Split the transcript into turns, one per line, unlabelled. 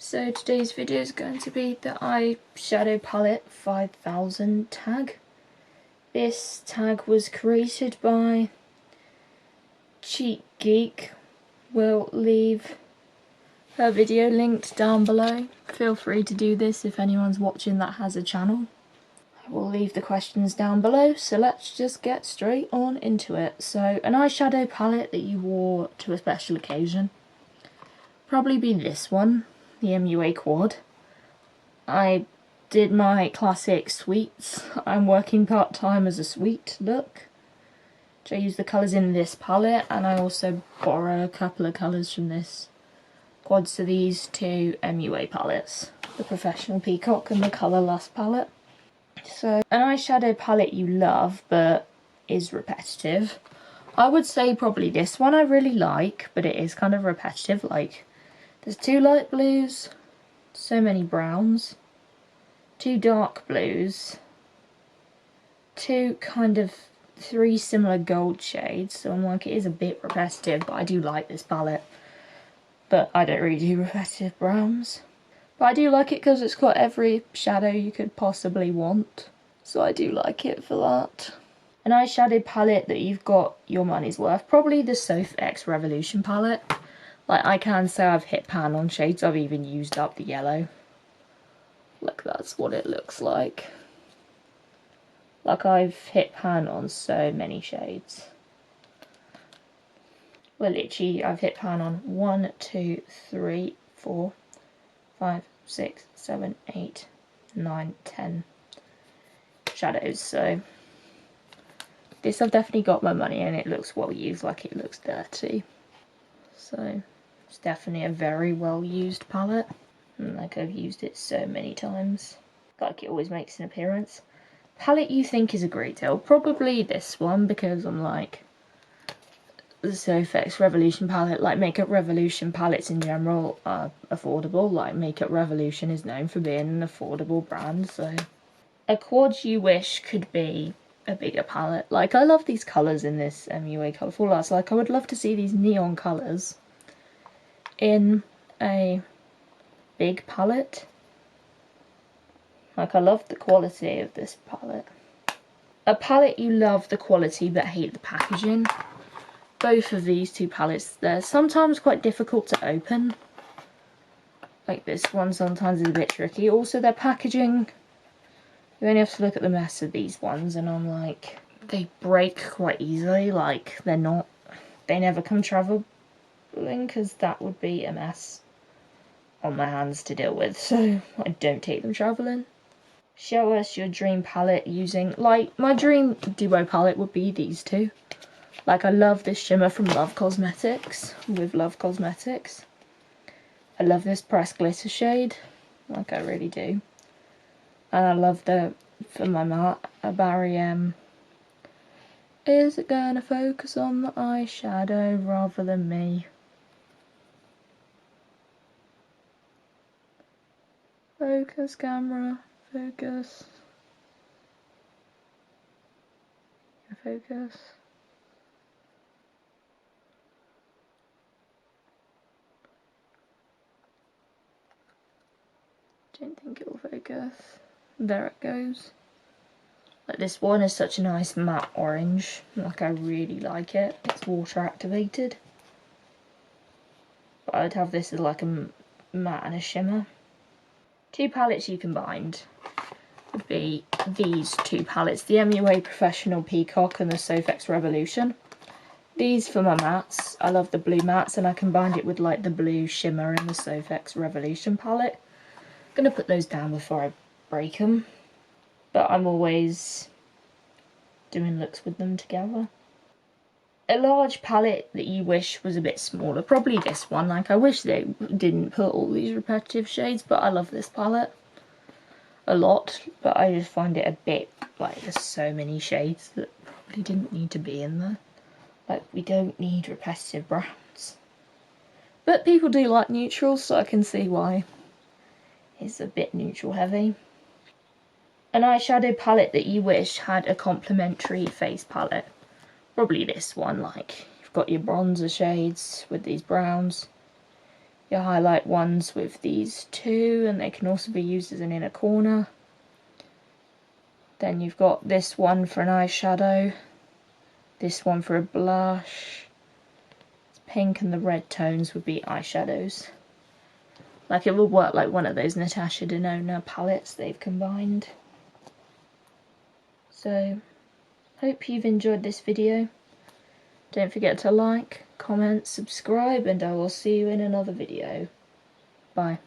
So today's video is going to be the Eyeshadow Palette 5000 tag. This tag was created by Cheat Geek. We'll leave her video linked down below. Feel free to do this if anyone's watching that has a channel. I will leave the questions down below, so let's just get straight on into it. So, an eyeshadow palette that you wore to a special occasion. Probably be this one, the MUA Quad. I did my classic sweets. I'm working part-time as a sweet look. So I use the colours in this palette, and I also borrow a couple of colours from this quad. So these two MUA palettes, the Professional Peacock and the Colour Lust palette. So an eyeshadow palette you love but is repetitive. I would say probably this one I really like, but it is kind of repetitive. Like, there's two light blues, so many browns, two dark blues, three similar gold shades, so I'm like, it is a bit repetitive, but I do like this palette. But I don't really do repetitive browns. But I do like it because it's got every shadow you could possibly want, so I do like it for that. An eyeshadow palette that you've got your money's worth, probably the Sof X Revolution palette. Like, I can say I've hit pan on shades. I've even used up the yellow. Like, that's what it looks like. Like, I've hit pan on so many shades. Well, literally, I've hit pan on 1, 2, 3, 4, 5, 6, 7, 8, 9, 10 shadows. So, this I've definitely got my money in. It looks well used, like it looks dirty. So, it's definitely a very well used palette. And like, I've used it so many times. Like, it always makes an appearance. Palette you think is a great deal. Probably this one, because I'm like, the Sof X Revolution palette, like Makeup Revolution palettes in general are affordable. Like, Makeup Revolution is known for being an affordable brand, so. A quad you wish could be a bigger palette. Like, I love these colours in this MUA Colourful Arts. Like, I would love to see these neon colours in a big palette. Like, I love the quality of this palette. A palette you love the quality but hate the packaging. Both of these two palettes, they're sometimes quite difficult to open. Like, this one sometimes is a bit tricky. Also, their packaging, you only have to look at the mess of these ones, and I'm like, they break quite easily. Like, they never come travelling, because that would be a mess on my hands to deal with, so I don't take them travelling. Show us your dream palette using, like, my dream duo palette would be these two. Like, I love this shimmer from Love Cosmetics, with Love Cosmetics. I love this pressed glitter shade, like, I really do. And I love for my matte, a Barry M. Is it gonna focus on the eyeshadow rather than me? Focus, camera, focus. Focus. Don't think it will focus. There it goes. Like, this one is such a nice matte orange. Like, I really like it. It's water activated. But I'd have this as like a matte and a shimmer. Two palettes you combined would be these two palettes. The MUA Professional Peacock and the Sof X Revolution. These for my mattes. I love the blue mattes, and I combined it with like the blue shimmer in the Sof X Revolution palette. I'm going to put those down before I break them. But I'm always doing looks with them together. A large palette that you wish was a bit smaller, probably this one. Like, I wish they didn't put all these repetitive shades, but I love this palette a lot. But I just find it a bit, like, there's so many shades that probably didn't need to be in there. Like, we don't need repetitive browns. But people do like neutrals, so I can see why it's a bit neutral heavy. An eyeshadow palette that you wish had a complementary face palette. Probably this one. Like, you've got your bronzer shades with these browns. your highlight ones with these two, and they can also be used as an inner corner. Then you've got this one for an eyeshadow, this one for a blush. Pink and the red tones would be eyeshadows. Like, it will work like one of those Natasha Denona palettes they've combined. So, hope you've enjoyed this video. Don't forget to like, comment, subscribe, and I will see you in another video. Bye.